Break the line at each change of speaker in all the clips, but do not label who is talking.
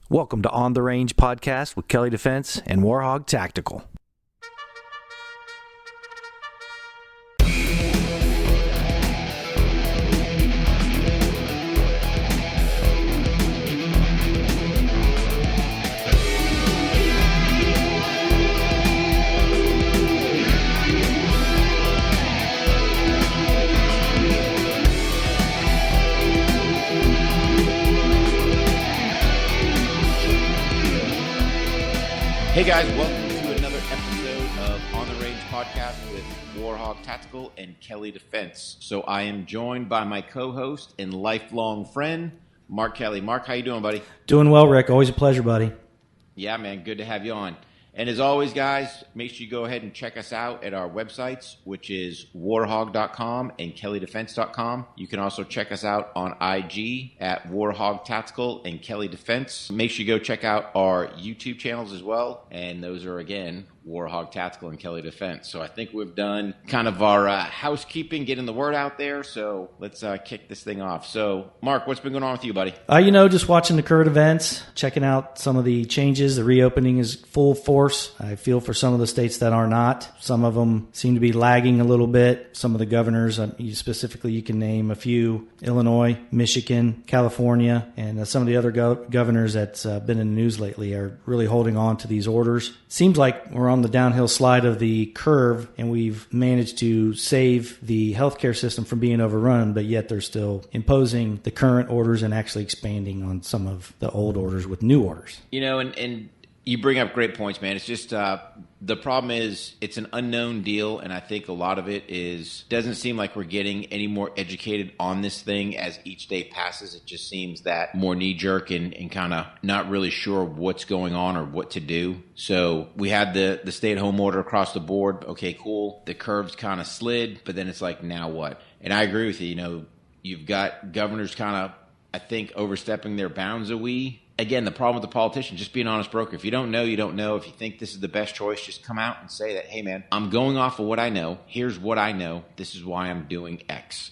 Welcome to On the Range Podcast with Kelley Defense and War HOGG Tactical.
Hey guys, welcome to another episode of On the Range Podcast with War HOGG Tactical and Kelley Defense. So I am joined by my co-host and lifelong friend, Mark Kelley. Mark, how you doing, buddy?
Doing well, Rick. Always a pleasure, buddy.
Yeah, man. Good to have you on. And as always, guys, make sure you go ahead and check us out at our websites, which is warhogg.com and kelleydefense.com. You can also check us out on IG at War HOGG Tactical and Kelley Defense. Make sure you go check out our YouTube channels as well. And those are, again, War HOGG Tactical and Kelley Defense. So I think we've done kind of our housekeeping, getting the word out there. So let's kick this thing off. So, Mark, what's been going on with you, buddy?
Just watching the current events, checking out some of the changes. The reopening is full force. I feel for some of the states that are not. Some of them seem to be lagging a little bit. Some of the governors, specifically, you can name a few: Illinois, Michigan, California, and some of the other governors that's been in the news lately are really holding on to these orders. Seems like we're on the downhill slide of the curve, and we've managed to save the healthcare system from being overrun, but yet they're still imposing the current orders and actually expanding on some of the old orders with new orders.
And you bring up great points, man. It's just the problem is it's an unknown deal, and I think a lot of it doesn't seem like we're getting any more educated on this thing as each day passes. It just seems that more knee-jerk and kind of not really sure what's going on or what to do. So we had the stay-at-home order across the board. Okay, cool. The curves kind of slid, but then it's like, now what? And I agree with you. You've got governors kind of, I think, overstepping their bounds a wee. Again, the problem with the politician, just be an honest broker. If you don't know, you don't know. If you think this is the best choice, just come out and say that, hey, man, I'm going off of what I know. Here's what I know. This is why I'm doing X.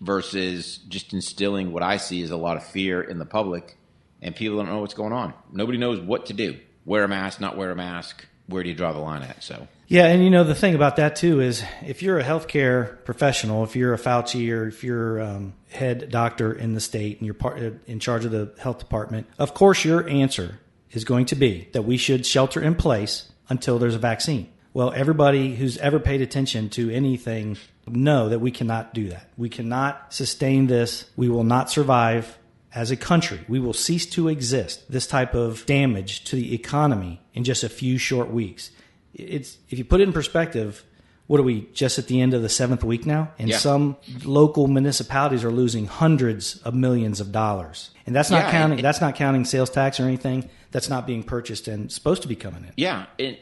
Versus just instilling what I see as a lot of fear in the public, and people don't know what's going on. Nobody knows what to do. Wear a mask, not wear a mask. Where do you draw the line at? So.
Yeah, and the thing about that too is if you're a healthcare professional, if you're a Fauci or if you're head doctor in the state and you're in charge of the health department, of course your answer is going to be that we should shelter in place until there's a vaccine. Well, everybody who's ever paid attention to anything know that we cannot do that. We cannot sustain this. We will not survive as a country. We will cease to exist. This type of damage to the economy in just a few short weeks. If you put it in perspective, what are we, just at the end of the 7th week now? And some local municipalities are losing hundreds of millions of dollars. And that's not counting sales tax or anything that's not being purchased and supposed to be coming in.
Yeah. And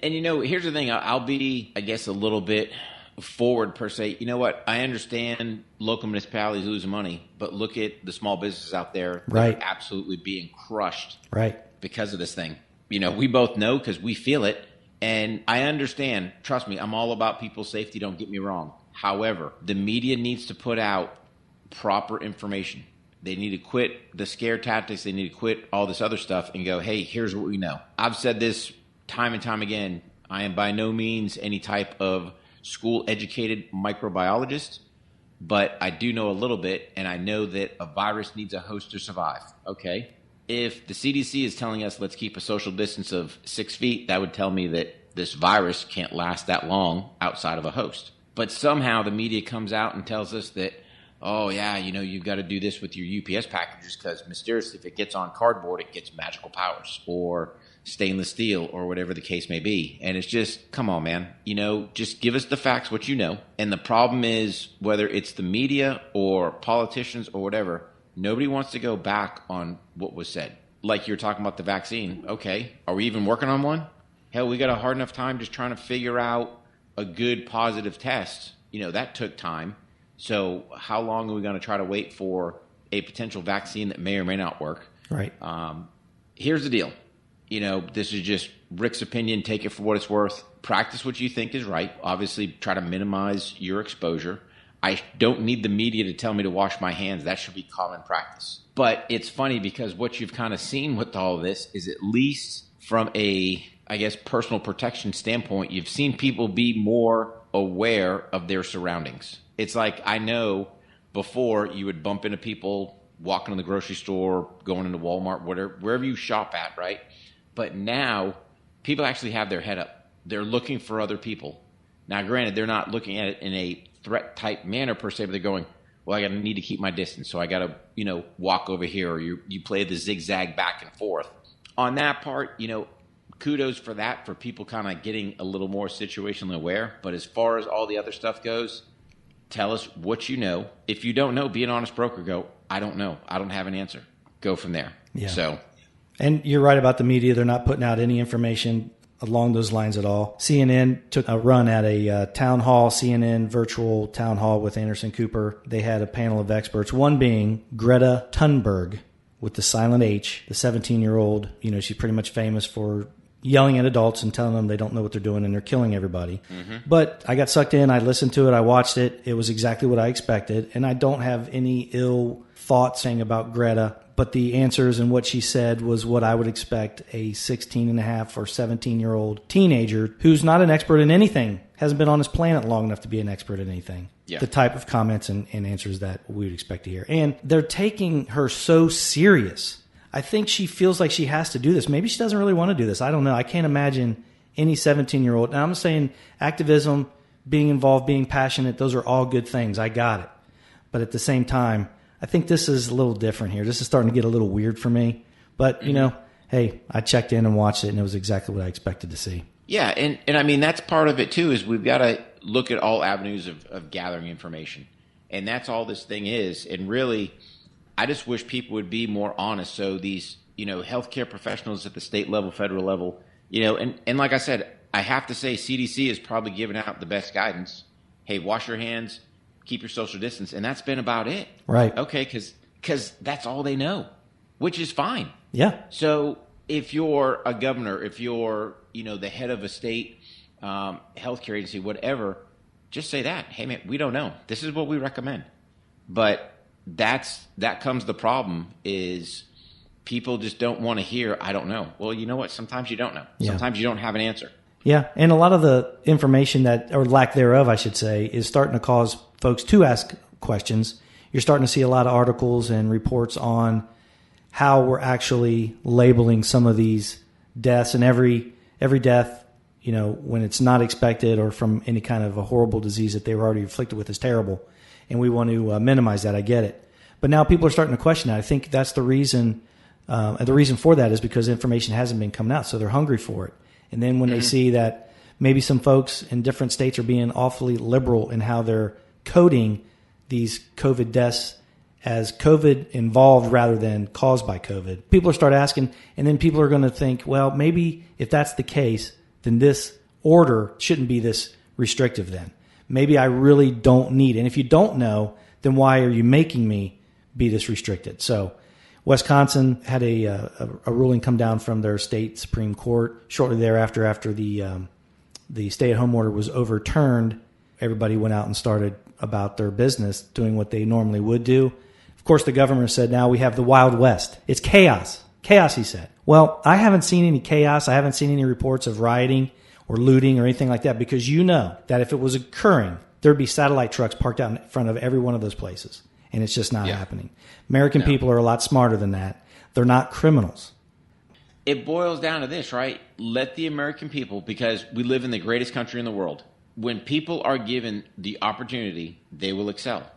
here's the thing. I'll be, I guess, a little bit forward per se. You know what? I understand local municipalities losing money, but look at the small businesses out there that are absolutely being crushed because of this thing. We both know because we feel it. And I understand, trust me, I'm all about people's safety, don't get me wrong. However, the media needs to put out proper information. They need to quit the scare tactics. They need to quit all this other stuff and go, hey, here's what we know. I've said this time and time again. I am by no means any type of school-educated microbiologist, but I do know a little bit, and I know that a virus needs a host to survive, okay? If the CDC is telling us let's keep a social distance of 6 feet, that would tell me that this virus can't last that long outside of a host. But somehow the media comes out and tells us that, oh, yeah, you've got to do this with your UPS packages because mysteriously if it gets on cardboard, it gets magical powers or stainless steel or whatever the case may be. And it's just, come on, man. Just give us the facts, what you know. And the problem is whether it's the media or politicians or whatever, nobody wants to go back on what was said. Like you're talking about the vaccine. Okay, are we even working on one? Hell, we got a hard enough time just trying to figure out a good positive test. That took time. So how long are we going to try to wait for a potential vaccine that may or may not work?
Right.
Here's the deal. This is just Rick's opinion. Take it for what it's worth. Practice what you think is right. Obviously, try to minimize your exposure. I don't need the media to tell me to wash my hands. That should be common practice. But it's funny because what you've kind of seen with all of this is, at least from a, I guess, personal protection standpoint, you've seen people be more aware of their surroundings. It's like, I know before you would bump into people walking in the grocery store, going into Walmart, whatever, wherever you shop at, right? But now people actually have their head up. They're looking for other people. Now, granted, they're not looking at it in a threat type manner per se, but they're going, well, I got to need to keep my distance. So I got to, walk over here, or you play the zigzag back and forth. On that part, kudos for that, for people kind of getting a little more situationally aware. But as far as all the other stuff goes, tell us what you know. If you don't know, be an honest broker. Go, I don't know. I don't have an answer. Go from there.
Yeah.
So,
and you're right about the media. They're not putting out any information along those lines at all. CNN took a run at a town hall, CNN virtual town hall with Anderson Cooper. They had a panel of experts, one being Greta Thunberg with the silent H, the 17-year-old. She's pretty much famous for yelling at adults and telling them they don't know what they're doing and they're killing everybody. Mm-hmm. But I got sucked in. I listened to it. I watched it. It was exactly what I expected. And I don't have any ill thoughts saying about Greta. But the answers and what she said was what I would expect a 16 and a half or 17-year-old teenager who's not an expert in anything, hasn't been on this planet long enough to be an expert in anything. Yeah. The type of comments and answers that we would expect to hear. And they're taking her so serious. I think she feels like she has to do this. Maybe she doesn't really want to do this. I don't know. I can't imagine any 17-year-old. And I'm saying activism, being involved, being passionate, those are all good things. I got it. But at the same time, I think this is a little different here. This is starting to get a little weird for me. But, hey, I checked in and watched it, and it was exactly what I expected to see.
Yeah, and I mean, that's part of it, too, is we've got to look at all avenues of gathering information. And that's all this thing is. And really, I just wish people would be more honest. So these, healthcare professionals at the state level, federal level, and like I said, I have to say CDC is probably giving out the best guidance. Hey, wash your hands. Keep your social distance, and that's been about it.
Right.
Okay, because that's all they know, which is fine.
Yeah.
So if you're a governor, if you're, the head of a state healthcare agency, whatever, just say that. Hey, man, we don't know. This is what we recommend. But that comes the problem is people just don't want to hear, I don't know. Well, you know what? Sometimes you don't know. Yeah. Sometimes you don't have an answer.
Yeah, and a lot of the information or lack thereof, I should say, is starting to cause folks to ask questions. You're starting to see a lot of articles and reports on how we're actually labeling some of these deaths, and every death, when it's not expected or from any kind of a horrible disease that they were already afflicted with is terrible, and we want to minimize that. I get it, but now people are starting to question that. I think that's the reason. And the reason for that is because information hasn't been coming out, so they're hungry for it. And then when they see that maybe some folks in different states are being awfully liberal in how they're coding these COVID deaths as COVID involved rather than caused by COVID, people are start asking, and then people are going to think, well, maybe if that's the case, then this order shouldn't be this restrictive then. Maybe I really don't need it. And if you don't know, then why are you making me be this restricted? So Wisconsin had a ruling come down from their state Supreme Court shortly thereafter, after the stay-at-home order was overturned. Everybody went out and started about their business, doing what they normally would do. Of course, the governor said, now we have the Wild West. It's chaos. Chaos, he said. Well, I haven't seen any chaos. I haven't seen any reports of rioting or looting or anything like that, because you know that if it was occurring, there'd be satellite trucks parked out in front of every one of those places. And it's just not happening. American people are a lot smarter than that. They're not criminals.
It boils down to this, right? Let the American people, because we live in the greatest country in the world, when people are given the opportunity, they will excel.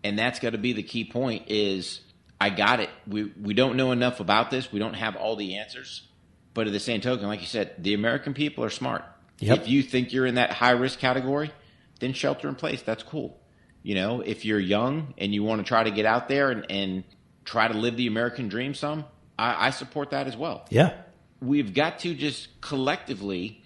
And that's got to be the key point is, I got it. We don't know enough about this. We don't have all the answers. But at the same token, like you said, the American people are smart. Yep. If you think you're in that high-risk category, then shelter in place. That's cool. If you're young and you want to try to get out there and try to live the American dream some, I support that as well.
Yeah.
We've got to just collectively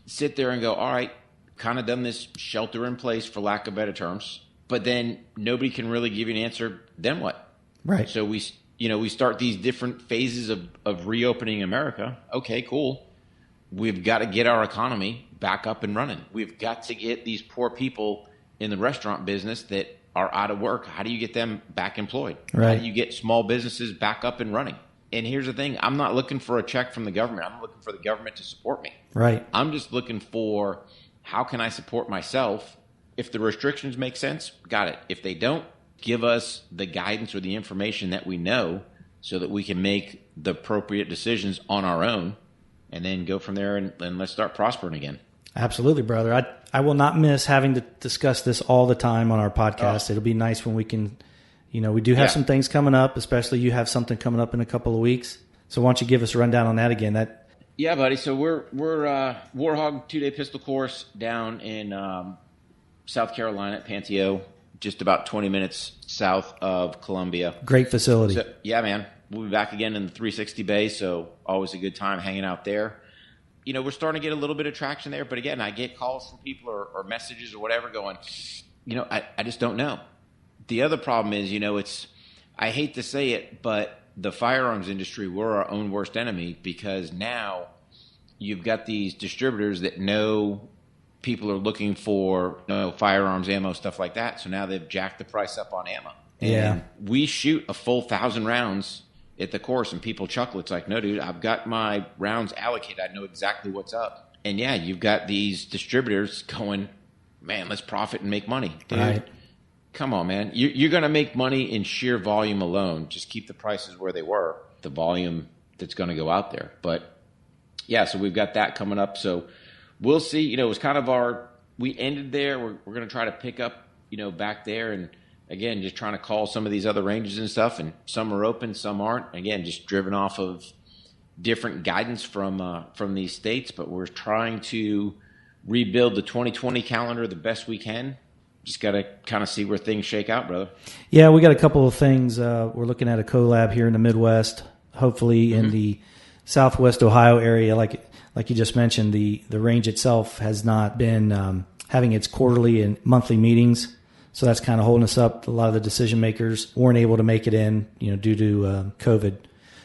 sit there and go, all right, kind of done this shelter in place for lack of better terms, but then nobody can really give you an answer. Then what?
Right.
So we start these different phases of reopening America. Okay, cool. We've got to get our economy back up and running. We've got to get these poor people in the restaurant business that are out of work, how do you get them back employed?
Right.
How do you get small businesses back up and running? And here's the thing, I'm not looking for a check from the government. I'm looking for the government to support me.
Right.
I'm just looking for how can I support myself? If the restrictions make sense, got it. If they don't, give us the guidance or the information that we know so that we can make the appropriate decisions on our own and then go from there and let's start prospering again.
Absolutely, brother. I will not miss having to discuss this all the time on our podcast. It'll be nice when we can, we do have some things coming up, especially you have something coming up in a couple of weeks. So why don't you give us a rundown on that again?
Yeah, buddy. So we're War HOGG 2-day pistol course down in South Carolina at Panteo, just about 20 minutes south of Columbia.
Great facility.
So, yeah, man. We'll be back again in the 360 bay, so always a good time hanging out there. We're starting to get a little bit of traction there, but again, I get calls from people or messages or whatever going, I just don't know. The other problem is, I hate to say it, but the firearms industry, we're our own worst enemy because now you've got these distributors that know people are looking for firearms, ammo, stuff like that. So now they've jacked the price up on ammo. And we shoot a full 1,000 rounds at the course, and people chuckle. It's like, no, dude, I've got my rounds allocated. I know exactly what's up. And yeah, you've got these distributors going, man, let's profit and make money. Dude,
right.
Come on, man. You're going to make money in sheer volume alone. Just keep the prices where they were, the volume that's going to go out there. But yeah, so we've got that coming up. So we'll see. It was kind of we ended there. We're going to try to pick up, back there. And again, just trying to call some of these other ranges and stuff. And some are open, some aren't. Again, just driven off of different guidance from these states. But we're trying to rebuild the 2020 calendar the best we can. Just got to kind of see where things shake out, brother. Yeah,
we got a couple of things. We're looking at a collab here in the Midwest, hopefully in the Southwest Ohio area. Like you just mentioned, the range itself has not been having its quarterly and monthly meetings. So that's kind of holding us up. A lot of the decision makers weren't able to make it in, due to COVID.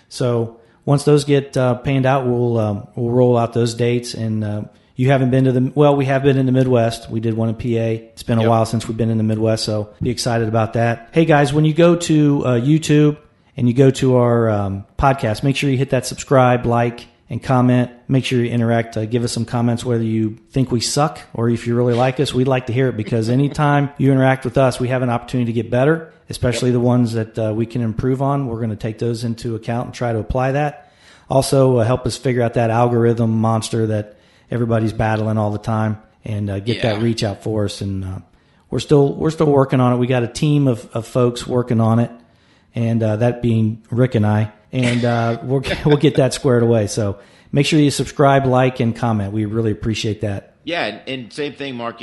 So once those get panned out, we'll roll out those dates. And you haven't been to we have been in the Midwest. We did one in PA. It's been a while since we've been in the Midwest, so be excited about that. Hey guys, when you go to YouTube and you go to our podcast, make sure you hit that subscribe, like, and comment. Make sure you interact. Give us some comments whether you think we suck or if you really like us. We'd like to hear it because anytime you interact with us, we have an opportunity to get better, especially the ones that we can improve on. We're going to take those into account and try to apply that. Also, help us figure out that algorithm monster that everybody's battling all the time and get that reach out for us. And we're still working on it. We got a team of folks working on it, and that being Rick and I. And we'll get that squared away. So make sure you subscribe, like, and comment. We really appreciate that.
Yeah, and same thing, Mark.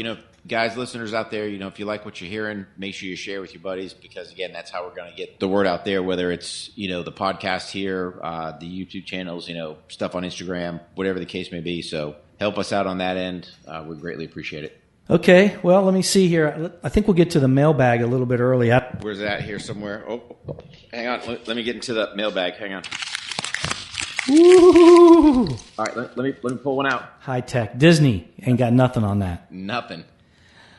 Guys, listeners out there, if you like what you're hearing, make sure you share with your buddies because, again, that's how we're going to get the word out there, whether it's, the podcast here, the YouTube channels, stuff on Instagram, whatever the case may be. So help us out on that end. We greatly appreciate it.
Okay, well, let me see here. I think we'll get to the mailbag a little bit early.
Where's that here somewhere? Oh, hang on. Let me get into the mailbag. Hang on.
Woo!
All right, let me pull one out.
High tech. Disney ain't got nothing on that.
Nothing.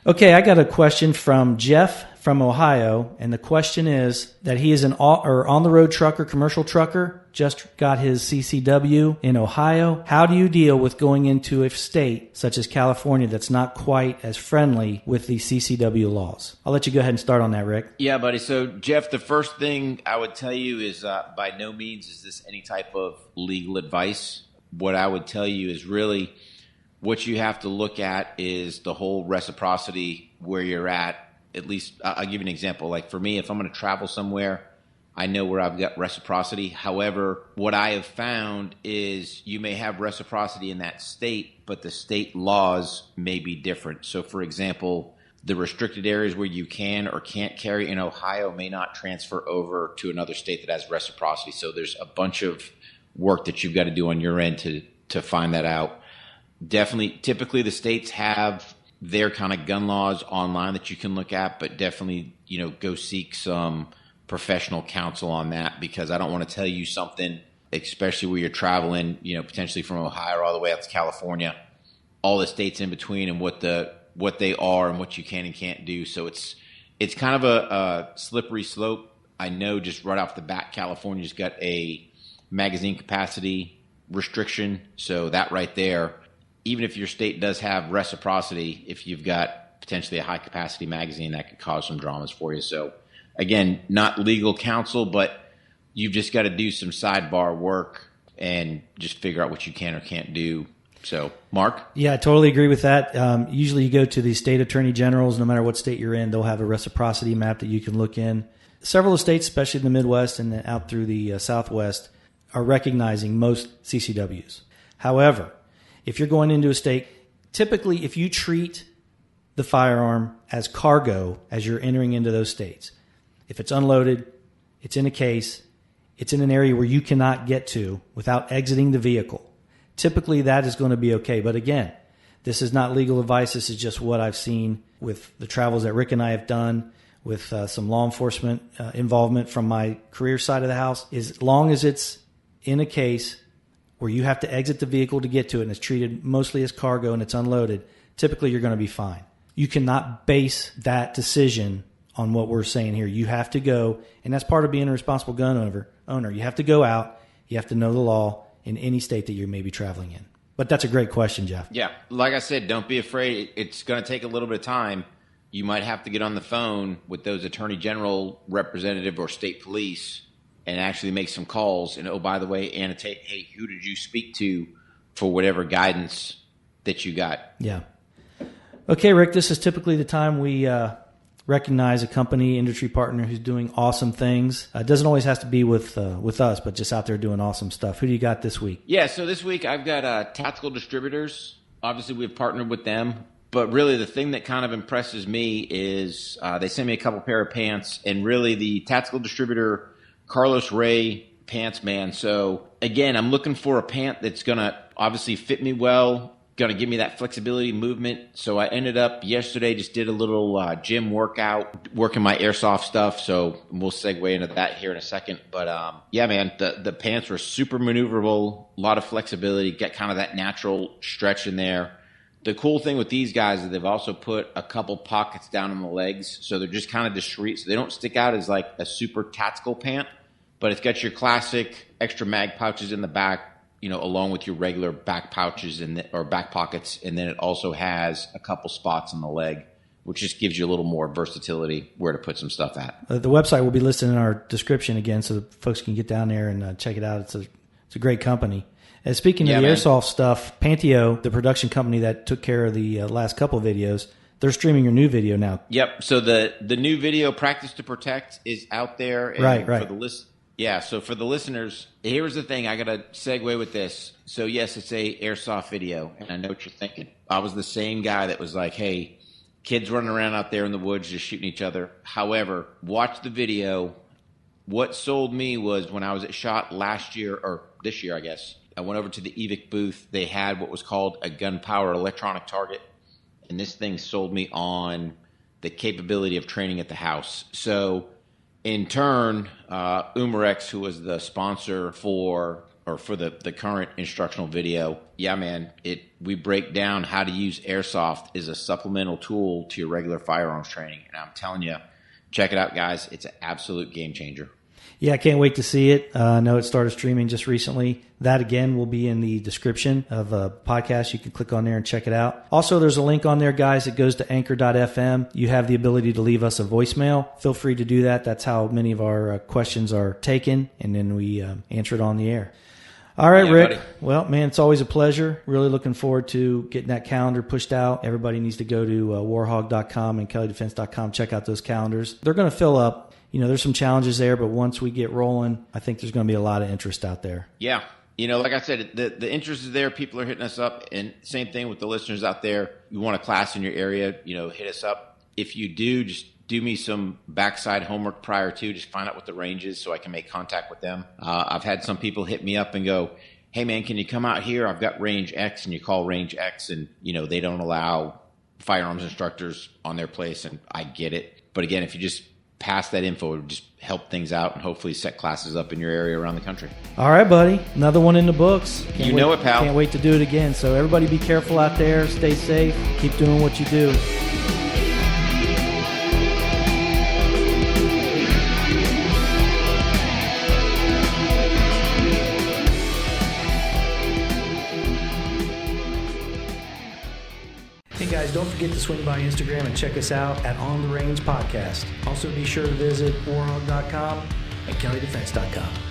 Okay, I got a question from Jeff from Ohio, and the question is that he is an on-the-road trucker, commercial trucker, just got his CCW in Ohio. How do you deal with going into a state such as California that's not quite as friendly with the CCW laws? I'll let you go ahead and start on that, Rick.
Yeah, buddy. So, Jeff, the first thing I would tell you is by no means is this any type of legal advice. What I would tell you is really what you have to look at is the whole reciprocity where you're at. At least I'll give you an example. Like for me, if I'm going to travel somewhere, I know where I've got reciprocity. However, what I have found is you may have reciprocity in that state, but the state laws may be different. So for example, the restricted areas where you can or can't carry in Ohio may not transfer over to another state that has reciprocity. So there's a bunch of work that you've got to do on your end to find that out. Definitely, typically the states have their kind of gun laws online that you can look at, but definitely, go seek some professional counsel on that because I don't want to tell you something, especially where you're traveling, potentially from Ohio all the way out to California, all the states in between and what they are and what you can and can't do. So it's kind of a slippery slope. I know just right off the bat, California's got a magazine capacity restriction. So that right there, even if your state does have reciprocity, if you've got potentially a high capacity magazine, that could cause some dramas for you. So again, not legal counsel, but you've just got to do some sidebar work and just figure out what you can or can't do. So, Mark?
Yeah, I totally agree with that. Usually you go to the state attorney generals, no matter what state you're in, they'll have a reciprocity map that you can look in. Several of the states, especially in the Midwest and out through the Southwest, are recognizing most CCWs. However, if you're going into a state, typically if you treat the firearm as cargo as you're entering into those states, if it's unloaded, it's in a case, it's in an area where you cannot get to without exiting the vehicle, typically that is going to be okay. But again, this is not legal advice. This is just what I've seen with the travels that Rick and I have done with some law enforcement involvement from my career side of the house. As long as it's in a case where you have to exit the vehicle to get to it and it's treated mostly as cargo and it's unloaded, typically you're going to be fine. You cannot base that decision on what we're saying here. You have to go, and that's part of being a responsible gun owner. You have to go out. You have to know the law in any state that you may be traveling in. But that's a great question, Jeff.
Yeah. Like I said, don't be afraid. It's going to take a little bit of time. You might have to get on the phone with those attorney general representative or state police and actually make some calls. And, oh, by the way, annotate, hey, who did you speak to for whatever guidance that you got?
Yeah. Okay, Rick, this is typically the time we recognize a company, industry partner who's doing awesome things. It doesn't always have to be with us, but just out there doing awesome stuff. Who do you got this week?
Yeah, so this week I've got Tactical Distributors. Obviously, we've partnered with them. But really, the thing that kind of impresses me is they sent me a couple pair of pants, and really the Tactical Distributor Carlos Ray pants, man. So, again, I'm looking for a pant that's going to obviously fit me well, going to give me that flexibility movement. So I ended up yesterday, just did a little gym workout, working my airsoft stuff. So we'll segue into that here in a second. But yeah, man, the pants were super maneuverable, a lot of flexibility, get kind of that natural stretch in there. The cool thing with these guys is they've also put a couple pockets down in the legs. So they're just kind of discreet. So they don't stick out as like a super tactical pant, but it's got your classic extra mag pouches in the back, you know, along with your regular back pouches or back pockets. And then it also has a couple spots on the leg, which just gives you a little more versatility where to put some stuff at.
The website will be listed in our description again, so folks can get down there and check it out. It's a great company. And speaking of the airsoft stuff, Panteo, the production company that took care of the last couple of videos, they're streaming your new video now.
Yep. So the new video, Practice to Protect, is out there. And
right.
For the yeah, so for the listeners, here's the thing. I got to segue with this. So, yes, it's a airsoft video, and I know what you're thinking. I was the same guy that was like, hey, kids running around out there in the woods just shooting each other. However, watch the video. What sold me was when I was at SHOT last year, or this year, I guess, I went over to the EVIC booth. They had what was called a gun-powered electronic target, and this thing sold me on the capability of training at the house. So, in turn, Umarex, who was the sponsor for the current instructional video, yeah, man, we break down how to use airsoft as a supplemental tool to your regular firearms training. And I'm telling you, check it out, guys. It's an absolute game changer.
Yeah, I can't wait to see it. I know it started streaming just recently. That, again, will be in the description of a podcast. You can click on there and check it out. Also, there's a link on there, guys. It goes to anchor.fm. You have the ability to leave us a voicemail. Feel free to do that. That's how many of our questions are taken, and then we answer it on the air. All right, Rick. Buddy. Well, man, it's always a pleasure. Really looking forward to getting that calendar pushed out. Everybody needs to go to warhog.com and kelleydefense.com. Check out those calendars. They're going to fill up. You know, there's some challenges there, but once we get rolling, I think there's going to be a lot of interest out there.
Yeah. You know, like I said, the interest is there. People are hitting us up. And same thing with the listeners out there. You want a class in your area, you know, hit us up. If you do, just do me some backside homework prior to. Just find out what the range is so I can make contact with them. I've had some people hit me up and go, hey, man, can you come out here? I've got range X. And you call range X, and, you know, they don't allow firearms instructors on their place. And I get it. But, again, if you just pass that info, it would just help things out and hopefully set classes up in your area around the country.
All right, buddy. Another one in the books.
You know it, pal.
Can't wait to do it again. So everybody be careful out there. Stay safe. Keep doing what you do. Hey guys, don't forget to swing by Instagram and check us out at On the Range Podcast. Also be sure to visit warhog.com and kelleydefense.com.